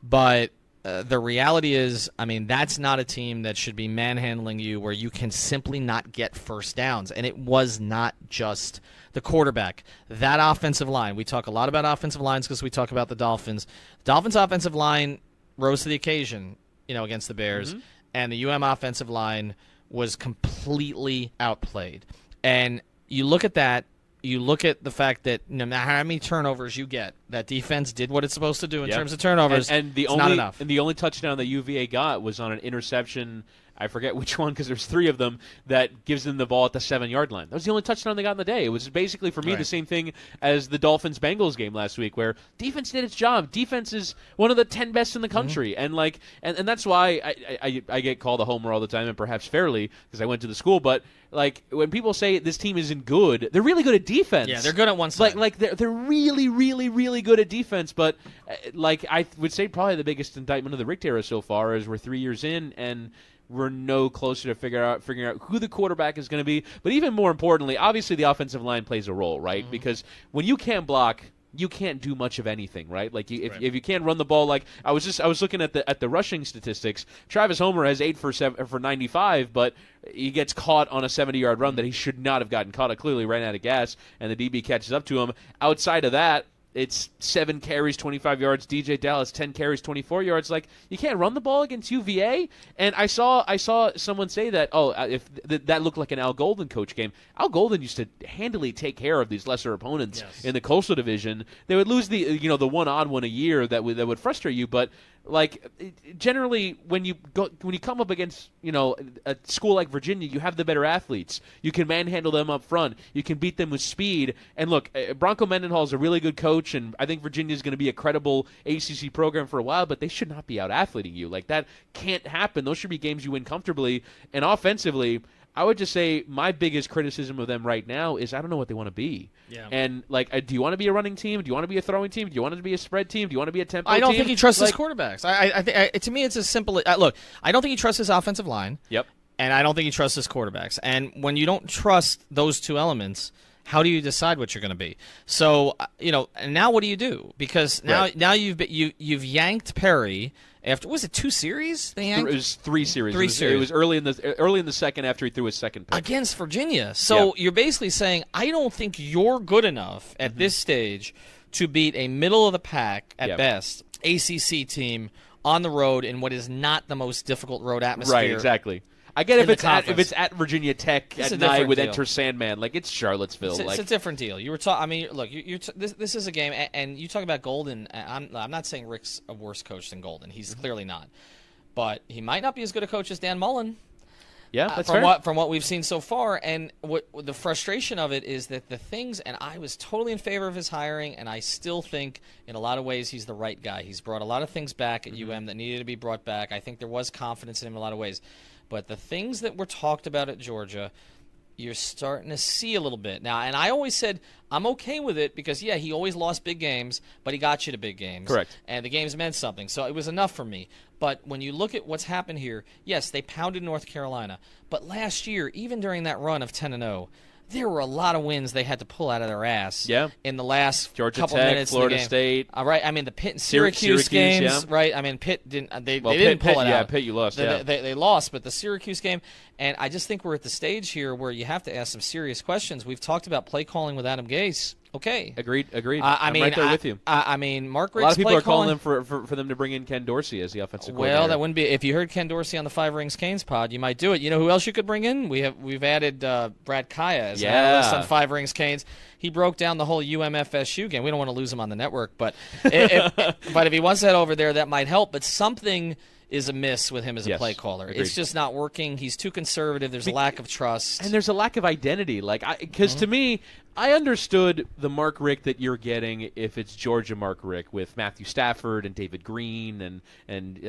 But the reality is, that's not a team that should be manhandling you where you can simply not get first downs. And it was not just the quarterback. That offensive line, we talk a lot about offensive lines because we talk about the Dolphins. The Dolphins' offensive line rose to the occasion, against the Bears, and the UM offensive line was completely outplayed. And you look at that, you look at the fact that no matter how many turnovers you get, that defense did what it's supposed to do in terms of turnovers. It's not enough.
And the only touchdown that UVA got was on an interception. I forget which one because there's 3 of them that gives them the ball at the 7-yard line. That was the only touchdown they got in the day. It was basically, for me, the same thing as the Dolphins-Bengals game last week where defense did its job. Defense is one of the 10 best in the country. And and that's why I get called a homer all the time, and perhaps fairly because I went to the school. But like when people say this team isn't good, they're really good at defense.
Yeah, they're good at one side.
Like they're really, really, really good at defense. But like I would say, probably the biggest indictment of the Richt era so far is we're 3 years in and we're no closer to figuring out who the quarterback is going to be. But even more importantly, obviously the offensive line plays a role, right? Mm-hmm. Because when you can't block, you can't do much of anything, right? Like if you can't run the ball, like I was looking at the rushing statistics. Travis Homer has 8 for 95, but he gets caught on a 70-yard run that he should not have gotten caught. It clearly ran out of gas, and the DB catches up to him. Outside of that, it's 7 carries, 25 yards. DJ Dallas, 10 carries, 24 yards. Like, you can't run the ball against UVA. And I saw someone say that, if that looked like an Al Golden coach game. Al Golden used to handily take care of these lesser opponents in the Coastal Division. They would lose the one odd one a year that would frustrate you, but like generally when you come up against a school like Virginia, you have the better athletes. You can manhandle them up front. You can beat them with speed. And look, Bronco Mendenhall is a really good coach, and I think Virginia is going to be a credible ACC program for a while. But they should not be out athleting you. Like, that can't happen. Those should be games you win comfortably. And offensively, I would just say my biggest criticism of them right now is I don't know what they want to be. Yeah. And, like, do you want to be a running team? Do you want to be a throwing team? Do you want it to be a spread team? Do you want to be a tempo team?
I don't think he trusts his quarterbacks. I think to me it's as simple as look, I don't think he trusts his offensive line.
Yep.
And I don't think he trusts his quarterbacks. And when you don't trust those two elements, how do you decide what you're going to be? So, and now what do you do? Because now you've yanked Perry after, was it 2 series they yanked?
It was 3 series.
3 series.
It was early in the second after he threw his second pick.
Against Virginia. So you're basically saying, I don't think you're good enough at this stage to beat a middle-of-the-pack, at best, ACC team on the road in what is not the most difficult road atmosphere.
Right, exactly. I get if it's at Virginia Tech at night with Enter Sandman, like it's Charlottesville.
It's a different deal. You were talking. I mean, look, this is a game, and you talk about Golden. I'm not saying Rick's a worse coach than Golden. He's clearly not, but he might not be as good a coach as Dan Mullen.
Yeah, that's fair.
From what we've seen so far, and what the frustration of it is that the things, and I was totally in favor of his hiring, and I still think in a lot of ways he's the right guy. He's brought a lot of things back at UM that needed to be brought back. I think there was confidence in him in a lot of ways. But the things that were talked about at Georgia, you're starting to see a little bit now. And I always said I'm okay with it because, he always lost big games, but he got you to big games.
Correct.
And the games meant something. So it was enough for me. But when you look at what's happened here, yes, they pounded North Carolina. But last year, even during that run of 10-0, there were a lot of wins they had to pull out of their ass in the last
Georgia
couple
Tech,
minutes
Florida
of the game.
State.
Right. I mean, the Pitt and Syracuse games, right? I mean, Pitt didn't. They didn't pull it out.
Yeah, Pitt you lost.
They lost, but the Syracuse game, and I just think we're at the stage here where you have to ask some serious questions. We've talked about play calling with Adam Gase. Okay.
Agreed.
I'm
right there with you.
I mean, Mark Richt's
a lot of people are calling
them
for them to bring in Ken Dorsey as the offensive coordinator.
Well, that wouldn't be. If you heard Ken Dorsey on the Five Rings Canes pod, you might do it. You know who else you could bring in? We've added Brad Kaya as an analyst on Five Rings Canes. He broke down the whole UMFSU game. We don't want to lose him on the network, but if he wants that over there, that might help. But something is amiss with him as a play caller.
Agreed.
It's just not working. He's too conservative. There's a lack of trust.
And there's a lack of identity. Because to me, I understood the Mark Richt that you're getting if it's Georgia Mark Richt with Matthew Stafford and David Green and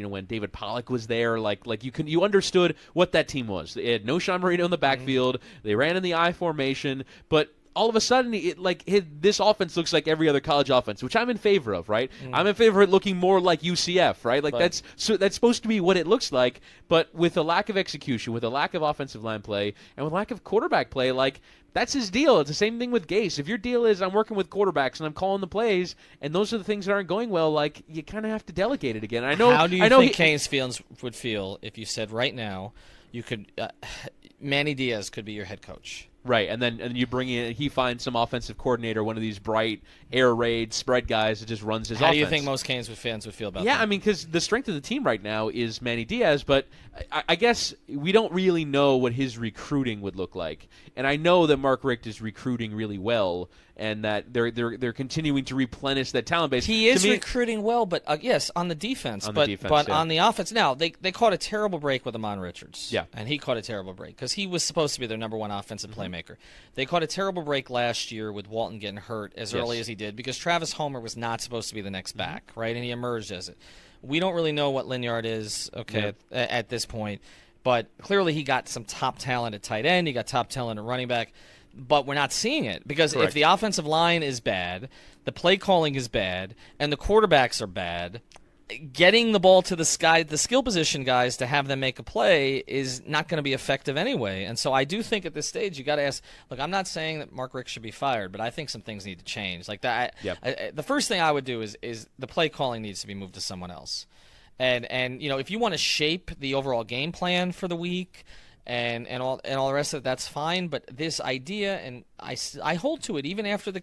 when David Pollock was there. You understood what that team was. They had no Sean Marino in the backfield. They ran in the I formation, but all of a sudden, this offense looks like every other college offense, which I'm in favor of, right? I'm in favor of it looking more like UCF, right? That's supposed to be what it looks like, but with a lack of execution, with a lack of offensive line play, and with lack of quarterback play, that's his deal. It's the same thing with Gase. If your deal is I'm working with quarterbacks and I'm calling the plays, and those are the things that aren't going well, you kind of have to delegate it again.
How do you think Kane's fans would feel if you said right now you could Manny Diaz could be your head coach?
Right, and then you bring in, he finds some offensive coordinator, one of these bright air raid spread guys that just runs his offense.
How do you think most Canes fans would feel about that?
Yeah, I mean, because the strength of the team right now is Manny Diaz, but I guess we don't really know what his recruiting would look like. And I know that Mark Richt is recruiting really well, and that they're continuing to replenish that talent base.
He is recruiting well, but yes, on the defense. But on the offense, now they caught a terrible break with Amon Richards.
Yeah,
and he caught a terrible break because he was supposed to be their number one offensive playmaker. They caught a terrible break last year with Walton getting hurt as early as he did because Travis Homer was not supposed to be the next back, right? And he emerged as it. We don't really know what Linyard is, at this point. But clearly he got some top talent at tight end. He got top talent at running back. But we're not seeing it because
Correct.
if the offensive line is bad, the play calling is bad, and the quarterbacks are bad, getting the ball to the skill position guys to have them make a play is not going to be effective anyway. And so I do think at this stage you got to ask. Look, I'm not saying that Mark Richt should be fired, but I think some things need to change. Like that.
Yep.
The first thing I would do is the play calling needs to be moved to someone else. And if you want to shape the overall game plan for the week. And all the rest of it, that's fine. But this idea, and I hold to it, even after the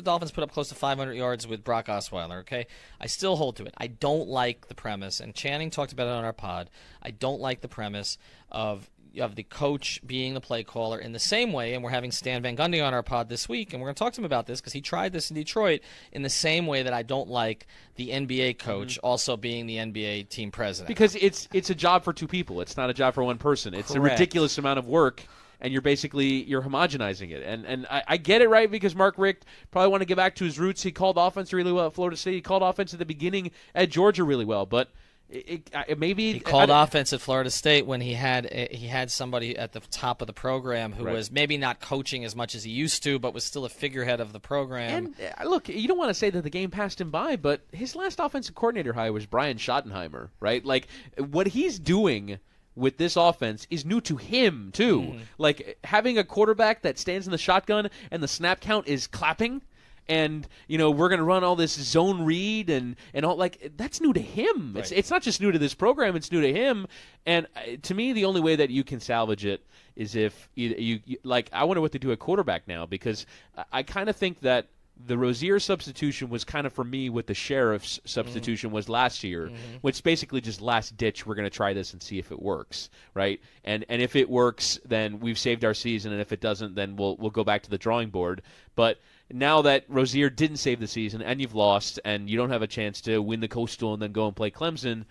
Dolphins put up close to 500 yards with Brock Osweiler. Okay, I still hold to it. I don't like the premise, and Channing talked about it on our pod. I don't like the premise of the coach being the play caller in the same way, and we're having Stan Van Gundy on our pod this week, and we're going to talk to him about this because he tried this in Detroit in the same way that I don't like the NBA coach also being the NBA team president.
Because it's a job for two people. It's not a job for one person. It's
Correct.
a ridiculous amount of work, and you're homogenizing it. And I get it, right, because Mark Richt probably want to get back to his roots. He called offense really well at Florida State. He called offense at the beginning at Georgia really well, but maybe
he called offense at Florida State when he had somebody at the top of the program who was maybe not coaching as much as he used to, but was still a figurehead of the program.
And look, you don't want to say that the game passed him by, but his last offensive coordinator hire was Brian Schottenheimer, right? Like what he's doing with this offense is new to him too.
Mm-hmm.
Like having a quarterback that stands in the shotgun and the snap count is clapping. And, we're going to run all this zone read and all, like, that's new to him.
Right.
It's not just new to this program, it's new to him. And to me, the only way that you can salvage it is if you I wonder what they do at quarterback now, because I kind of think that the Rozier substitution was kind of for me what the Sheriff's substitution was last year, which basically just last ditch, we're going to try this and see if it works, right? And if it works, then we've saved our season, and if it doesn't, then we'll go back to the drawing board. But now that Rozier didn't save the season and you've lost and you don't have a chance to win the Coastal and then go and play Clemson,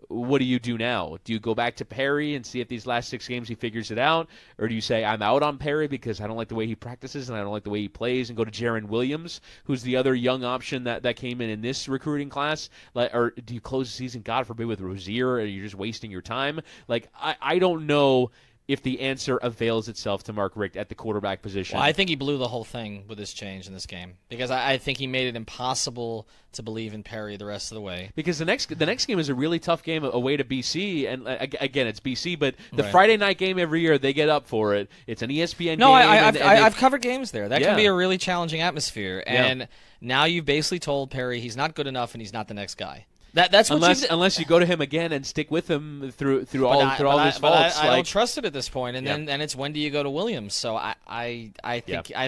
what do you do now? Do you go back to Perry and see if these last 6 games he figures it out? Or do you say, I'm out on Perry because I don't like the way he practices and I don't like the way he plays, and go to Jaron Williams, who's the other young option that came in this recruiting class? Or do you close the season, God forbid, with Rozier, or you're just wasting your time? I don't know if the answer avails itself to Mark Richt at the quarterback position.
Well, I think he blew the whole thing with this change in this game because I think he made it impossible to believe in Perry the rest of the way.
Because the next game is a really tough game away to BC, and again, it's BC, but the
Right.
Friday night game every year, they get up for it. It's an ESPN
No,
game.
I've covered games there. That
Yeah.
can be a really challenging atmosphere, and now you've basically told Perry he's not good enough and he's not the next guy. That's what
unless you go to him again and stick with him through all his faults.
I don't trust it at this point. And then it's when do you go to Williams? So I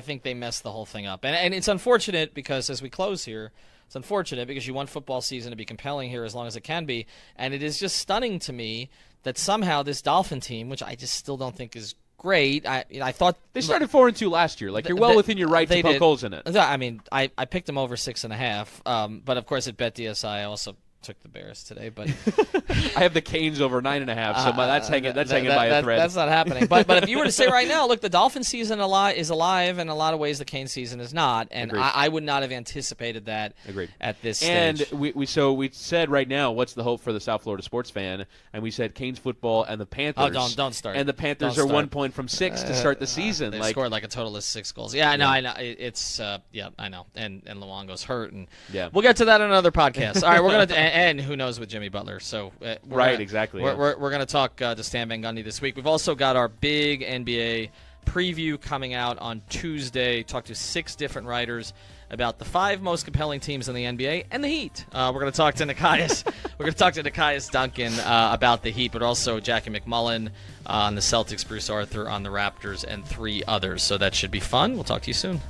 think they messed the whole thing up. And it's unfortunate because as we close here, it's unfortunate because you want football season to be compelling here as long as it can be. And it is just stunning to me that somehow this Dolphin team, which I just still don't think is great. I thought
they started 4-2 last year. Like you're well within your right to poke holes in it.
I mean, I picked them over 6.5. But of course at BetDSI I also took the Bears today, but
I have the Canes over 9.5, so that's hanging by a thread.
That's not happening. But if you were to say right now, look, the Dolphin season is alive, and in a lot of ways the Canes season is not, and I would not have anticipated that at this stage.
And we said right now, what's the hope for the South Florida sports fan? And we said Canes football and the Panthers.
Oh, don't start.
And the Panthers are 1 point from 6 to start the season.
They scored like a total of 6 goals. Yeah, I know. I know. It's I know. And Luongo's hurt, and we'll get to that in another podcast. All right, we're gonna and who knows with Jimmy Butler. So
exactly.
We're going to talk to Stan Van Gundy this week. We've also got our big NBA preview coming out on Tuesday. Talk to 6 different writers about the 5 most compelling teams in the NBA and the Heat. We're going to talk to Nikias. We're going to talk to Nikias Duncan about the Heat, but also Jackie McMullen on the Celtics, Bruce Arthur on the Raptors, and 3 others. So that should be fun. We'll talk to you soon.